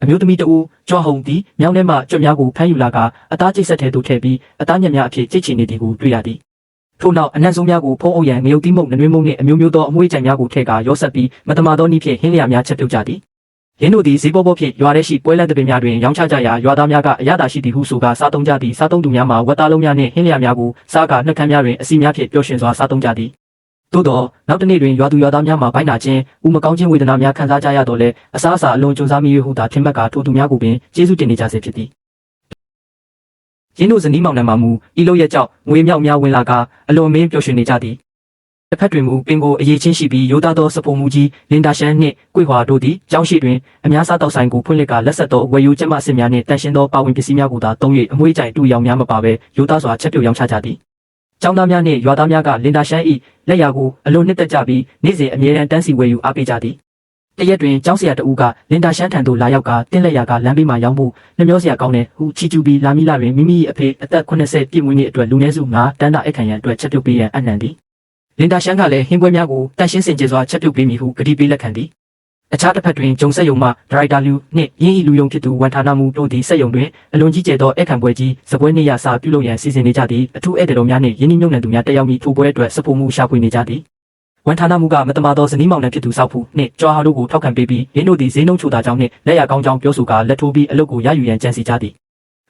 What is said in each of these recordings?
မျိုးသမီးတူကြွားဟုံသည်မြောင်းထဲမှကြွများကိုဖမ်းယူလာကအသားကျိတ်ဆက်ထဲသို့ထည့်ပြီးအသားညက်များအဖြစ်ကျိတ်ချင်နေသည်ကိုတွေ့ရသည်ထို့နောက်အနံ့ဆုံးများကိုဖုံးအုပ်ရန်ငရုတ်တိမုတ်နှွေးမုံနှင့်အမျိုးမျိုးသောအမွှေးကြိုင်များကိုထည့်ကာရောဆက်ပြီးမတမာသောနည်းဖြင့်ဟင်းလျာများချက်ပြုတ်ကြသည်ရင်းတို့သည်ဈေးပေါ်ဖြင့်ရွာထဲရှိပွဲလန့်တပင်များတွင်ရောင်းချကြရာရွာသားများကအရသာရှိသည်ဟုဆိုကာစားသုံးကြသည်စားသုံးသူများမှာဝက်သားလုံးများနှင့်ဟင်းလျာများကိုစားကာနှက်ခမ်းများတွင်အစီများဖြင့်ပျော်ရွှင်စွာစားသုံးကြသည်သို့သောနောက်တစ်နေ့တွင်ရွာသူရွာသားများမှာဘိုင်းနာခြင်းဥမကောင်းခြင်းဝေဒနာများခံစားကြရတော့လဲအစားအစာအလွန်ကြုံစားမိ၍ဟုသာထင်မှတ်ကာထိုသူများကိုပင်ကျေးဇူးတင်နေကြစေဖြစ်သည်ရင်းတို့ဇနီးမောင်နှံမှမူဤလိုရဲ့ကြောင့်ငွေမြောက်များဝင်လာကအလွန်မင်းပျော်ရွှင်နေကြသည်တစ်ဖက်တွင်မူပင်ကိုအရေးချင်းရှိပြီးရိုးသားသောစပုံမူကြီးလင်ဒါရှန်နှင့်ကွေ့ဟွာတို့သည်ကျောင်းရှိတွင်အများစားတောက်ဆိုင်ကိုဖွင့်လှစ်ကာလက်ဆက်သောဝယ်ယူကျက်မအစ်များနှင့်တန်ရှင်းသောပါဝင်ပစ္စည်းများကိုသာသုံး၍အမွှေးကြိုင်တူရောင်များမပါဘဲရိုးသားစွာချက်ပြုတ်ရောင်းချကြသည်ကျောင်းသားများနှင့်ရွာသားများကလင်ဒါရှန်၏လက်ရာကိုအလွန်နှစ်သက်ကြပြီးနေ့စဉ်အမြဲတမ်းတန်းစီဝယ်ယူအားပေးကြသည်တရက်တွင်ကျောင်းဆရာတဦးကလင်ဒါရှန်ထံသို့လာရောက်ကတင်းလက်ရာကလမ်းဘေးမှရောင်းဖို့နှမျောစရာကောင်းတယ်ဟုချီကျူပြီးလာမီလာတွင်မိမိ၏အဖေအသက်80ပြည့်မွေးနေ့အတွက်လူနည်းစု9တန်းတာအခမ်းရန်အတွက်ချက်ပြုတ်ပေးရန်အနှံသည်လင်ဒါရှန်ကလည်းဟင်းပွဲများကိုတန်ရှင်းစင်ကြယ်စွာချက်ပြုတ်ပေးမည်ဟုကတိပေးလက်ခံသည်အခြားတစ်ဖက်တွင်ဂျုံဆက်ယုံမှဒရိုက်တာလူနှင့်ရင်းဤလူယုံဖြစ်သူဝန်ဌာနမှုတို့သည်ဆက်ယုံတွင်အလွန်ကြီးကျယ်သောအခမ်းပွဲကြီးစပွဲနေ့ရစာပြုလုပ်ရန်စီစဉ်နေကြသည်အထူးဧည့်သည်တော်များနှင့်ရင်းနှီးမြှုပ်နှံသူများတက်ရောက်မည့်ထိုပွဲအတွက်စပိုမှုရှာဖွေနေကြသည်ဝန်ဌာနမှုကမတမာသောဇနီးမောင်နှံဖြစ်သူစောက်ဖူနှင့်ကြွားဟာတို့ကိုထောက်ခံပေးပြီးရင်းတို့သည်ဈေးနှုန်းချိုသာကြောင်းနှင့်လက်ရကောင်းကြောင်းပြောဆိုကာလက်ထိုးပြီးအလုပ်ကိုရယူရန်ကြံစီကြသည်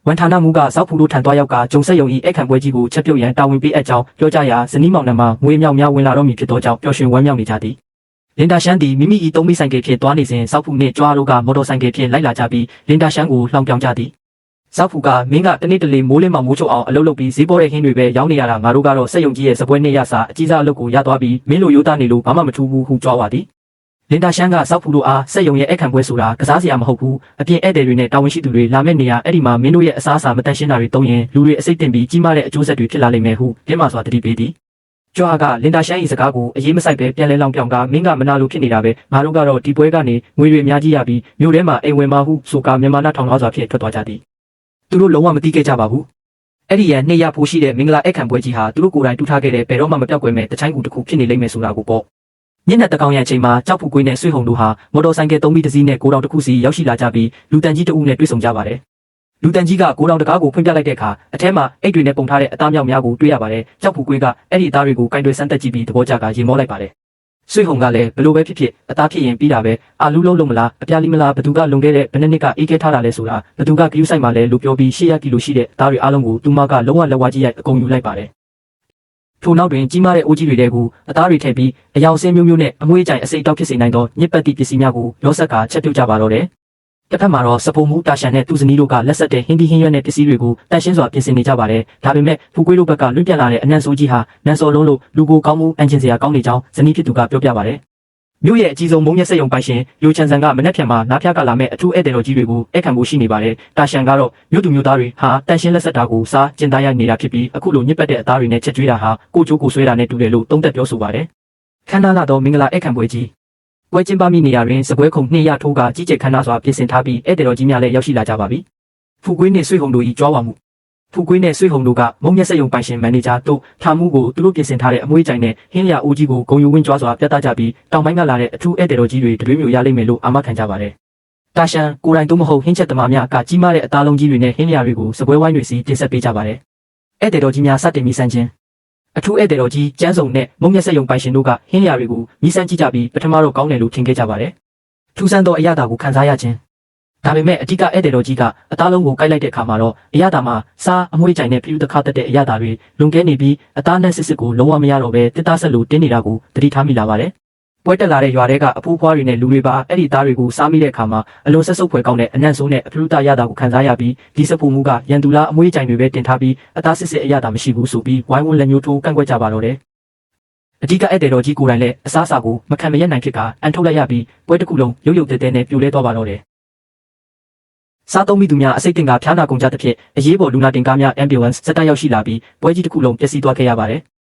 ဝန်ဌာနမှုကစောက်ဖူတို့ထံသွားရောက်ကဂျုံဆက်ယုံ၏အခမ်းပွဲကြီးကိုချက်ပြုတ်ရန်တာဝန်ပေးအပ်ကြောင်းပြောကြရာဇနီးမောင်နှံမှငွေမြောက်များဝင်လာတော့မည်ဖြစ်သောကြောင့်ပျော်ရွှင်ဝမ်းမြောက်နေကြသည်လင်ဒါရှန်သည်မိမိ၏သုံးမိဆိုင်ကယ်ဖြင့်သွားနေစဉ်စောက်ဖူနှင့်ကြွားတို့ကမော်တော်ဆိုင်ကယ်ဖြင့်လိုက်လာကြပြီးလင်ဒါရှန်ကိုလှောင်ပြောင်ကြသည်စောက်ဖူကမင်းကတနေ့တလေမိုးလင်းမှမိုးချုပ်အောင်အလုပ်လုပ်ပြီးဈေးပေါ်တဲ့ဟင်းတွေပဲရောင်းနေရတာငါတို့ကတော့စက်ယုံကြီးရဲ့စပွဲနေ့ရစာအကြီးစားအလုပ်ကိုရသွားပြီးမင်းလိုရိုးသားနေလို့ဘာမှမထူးဘူးဟုကြွားပါသည်လင်ဒါရှန်ကစောက်ဖူတို့အားစက်ယုံရဲ့အခမ်းပွဲဆိုတာကစားစရာမဟုတ်ဘူးအပြင်ဧည့်သည်တွေနဲ့တာဝန်ရှိသူတွေလာမဲ့နေရာအဲ့ဒီမှာမင်းတို့ရဲ့အစားအစာမတန်ရှင်းတာတွေတုံးရင်လူတွေအစိတ်တင်ပြီးကြီးမားတဲ့အကျိုးဆက်တွေဖြစ်လာလိမ့်မယ်ဟုပြင်းမာစွာတတိပေးသည်ကြွားကလင်ဒါရှန်၏စကားကိုအရေးမဆိုင်ပဲပြန်လဲလောင်ပြောင်ကမင်းကမနာလိုဖြစ်နေတာပဲငါတို့ကတော့ဒီပွဲကနေငွေတွေအများကြီးရပြီးမြို့ထဲမှာအိမ်ဝင်မှာဟုဆိုကာမြန်မာနာထောင်ကားစွာဖြင့်ထွက်သွားကြသည်သူတို့လုံးဝမသိခဲ့ကြပါဘူးအဲ့ဒီရန်နှစ်ရဖို့ရှိတဲ့မင်္ဂလာအခမ်းပွဲကြီးဟာသူတို့ကိုယ်တိုင်တူထားခဲ့တဲ့ဘယ်တော့မှမပြောက်ကွယ်မဲ့တချိုင်းကူတစ်ခုဖြစ်နေလိမ့်မယ်ဆိုတာကိုပေါ့ညနေတကောင်ရအချိန်မှာကြောက်ဖူကွေးနဲ့ဆွေဟုံတို့ဟာမော်တော်ဆိုင်ကယ်3ဘီးတစ်စီးနဲ့ကိုတောင်တစ်ခုစီရောက်ရှိလာကြပြီးလူတန်ကြီးတဦးနဲ့တွေ့ဆုံကြပါတယ်လူတန်ကြီးကကိုတောင်တကားကိုဖွင့်ပြလိုက်တဲ့အခါအထဲမှာအိတ်တွေနဲ့ပုံထားတဲ့အသားမြောက်များကိုတွေ့ရပါတယ်ကြောက်ဖူကွေးကအဲ့ဒီအသားတွေကိုကင်တွယ်ဆန်းသက်ကြည့်ပြီးသဘောကျကရင်မောလိုက်ပါတယ်ဆွေဟုံကလည်းဘလို့ပဲဖြစ်ဖြစ်အသားဖြစ်ရင်ပြီးတာပဲအာလူလုံးလုံးမလားအပြားလီမလားဘသူကလုံခဲ့တဲ့ဘယ်နှစ်ကအေးခဲထားတာလဲဆိုတာဘသူကဂယူးဆိုင်မှာလဲလူပြောပြီး800ကီလိုရှိတဲ့အသားတွေအားလုံးကိုသူမကလုံးဝလက်ဝါးကြီးရိုက်အကုန်ယူလိုက်ပါတယ်ထို့နောက်တွင်ကြီးမားတဲ့အိုးကြီးတွေထဲကအသားတွေထည့်ပြီးအယောင်စင်းမျိုးမျိုးနဲ့အမွှေးကြိုင်အစိတ်တောက်ဖြစ်စေနိုင်သောညစ်ပတ်သည့်ပစ္စည်းများကိုရောဆက်ကချက်ပြုတ်ကြပါတော့တယ်တစ်ဖက်မှာတော့စပုံမူတာရှန်နဲ့သူ့ဇနီးတို့ကလက်ဆက်တဲ့ဟင်းဒီဟင်းရွက်နဲ့ပစ္စည်းတွေကိုတန်ရှင်းစွာပြင်ဆင်နေကြပါတယ်ဒါပေမဲ့ဖူကွေးတို့ဘက်ကလွင့်ပြတ်လာတဲ့အနံ့ဆိုးကြီးဟာနန်းစော်လုံးလို့လူကိုကောင်းမှုအန်ချင်စရာကောင်းနေကြောင်းဇနီးဖြစ်သူကပြောပြပါတယ်မြို့ရဲ့အကြီးဆုံးမုံရက်စက်ရုံပိုင်ရှင်ယိုချန်ဆန်ကမနက်ဖြန်မှာနားဖျားကလာမဲ့အထူးဧည့်သည်တော်ကြီးတွေကိုအခမ်းဖို့ရှိနေပါတယ်တာရှန်ကတော့မြို့သူမြို့သားတွေဟာတန်ရှင်းလက်ဆက်တာကိုစားကျင်သားရနေတာဖြစ်ပြီးအခုလိုညစ်ပတ်တဲ့အသားတွေနဲ့ချက်ကျွေးတာဟာကိုကျိုးကိုဆွဲတာနဲ့တူတယ်လို့သုံးသပ်ပြောဆိုပါတယ်ခန္ဓာလာသောမင်္ဂလာအခမ်းပွဲကြီးပွဲကျင်းပမိနေရာတွင်စပွဲခုံ200ထိုးကကြီးကျယ်ခမ်းနားစွာပြင်ဆင်ထားပြီးဧည့်သည်တော်ကြီးများလည်းရောက်ရှိလာကြပါပြီဖူကွေးနှင့်ဆွေဟုံတို့၏ကြွားဝါမှုဖူကွေးနဲ့ဆွေဟုံတို့ကမုံမျက်စက်ယုံပိုင်ရှင်မန်နေဂျာတို့ထားမှုကိုသူတို့ပြင်ဆင်ထားတဲ့အမွှေးကြိုင်နဲ့ဟင်းလျာအိုးကြီးကိုဂုံယူဝင်းကြွားစွာပြသကြပြီးတောင်ပိုင်းကလာတဲ့အထူးဧည့်သည်တော်ကြီးတွေတွေးမျိုးရလိမ့်မယ်လို့အာမခံကြပါတယ်။တာရှန်ကိုယ်တိုင်သို့မဟုတ်ဟင်းချက်သမားများကကြီးမားတဲ့အသားလုံးကြီးတွေနဲ့ဟင်းလျာတွေကိုစပွဲဝိုင်းတွေစီတင်ဆက်ပေးကြပါတယ်။ဧည့်သည်တော်ကြီးများစတင်မိဆန်းခြင်းအထူးဧည့်သည်တော်ကြီးကျန်းစုံနဲ့မုံမျက်စက်ယုံပိုင်ရှင်တို့ကဟင်းလျာတွေကိုမိဆန်းကြည့်ကြပြီးပထမတော့ကောင်းတယ်လို့ထင်ခဲ့ကြပါတယ်။ထူးဆန်းသောအရာတာကိုခံစားရခြင်းဒါပေမဲ့အဓိကဧည့်သည်တော်ကြီးကအသားလုံးကိုကိုက်လိုက်တဲ့အခါမှာတော့အရသာမှာစားအမွှေးကြိုင်နဲ့ပြူတခါတက်တဲ့အရသာတွေလွန်ကဲနေပြီးအသားနဲ့စစ်စစ်ကိုလုံးဝမရတော့ပဲတစ်သားဆက်လို့တင်းနေတာကိုသတိထားမိလာပါတယ်။ပွဲတက်လာတဲ့ရွာတွေကအဖိုးဖွားတွေနဲ့လူတွေပါအဲ့ဒီသားတွေကိုစားမိတဲ့အခါမှာအလွန်ဆက်ဆုပ်ဖွယ်ကောင်းတဲ့အနံ့ဆိုးနဲ့အပြူတရတာကိုခံစားရပြီးဒီစပူမှုကရန်သူလားအမွှေးကြိုင်တွေပဲတင်ထားပြီးအသားစစ်စစ်အရသာမရှိဘူးဆိုပြီးဝိုင်းဝန်းလက်ညှိုးထိုးကန့်ကွက်ကြပါတော့တယ်။အဓိကဧည့်သည်တော်ကြီးကိုယ်တိုင်လည်းအစားအစာကိုမခံမရနိုင်ဖြစ်ကအန်ထုတ်လိုက်ရပြီးပွဲတစ်ခုလုံးရုပ်ရုပ်တဲတဲနဲ့ပြိုလဲသွားပါတော့တယ်။စားသုံးမိသူများအစိတ်တင်ကဖျားနာကုန်ကြသဖြင့်အရေးပေါ်လူနာတင်ကားများ ambulance စက်တက်ရောက်ရှိလာပြီးပွဲကြီးတစ်ခုလုံးပျက်စီးသွားခဲ့ရပါတယ်။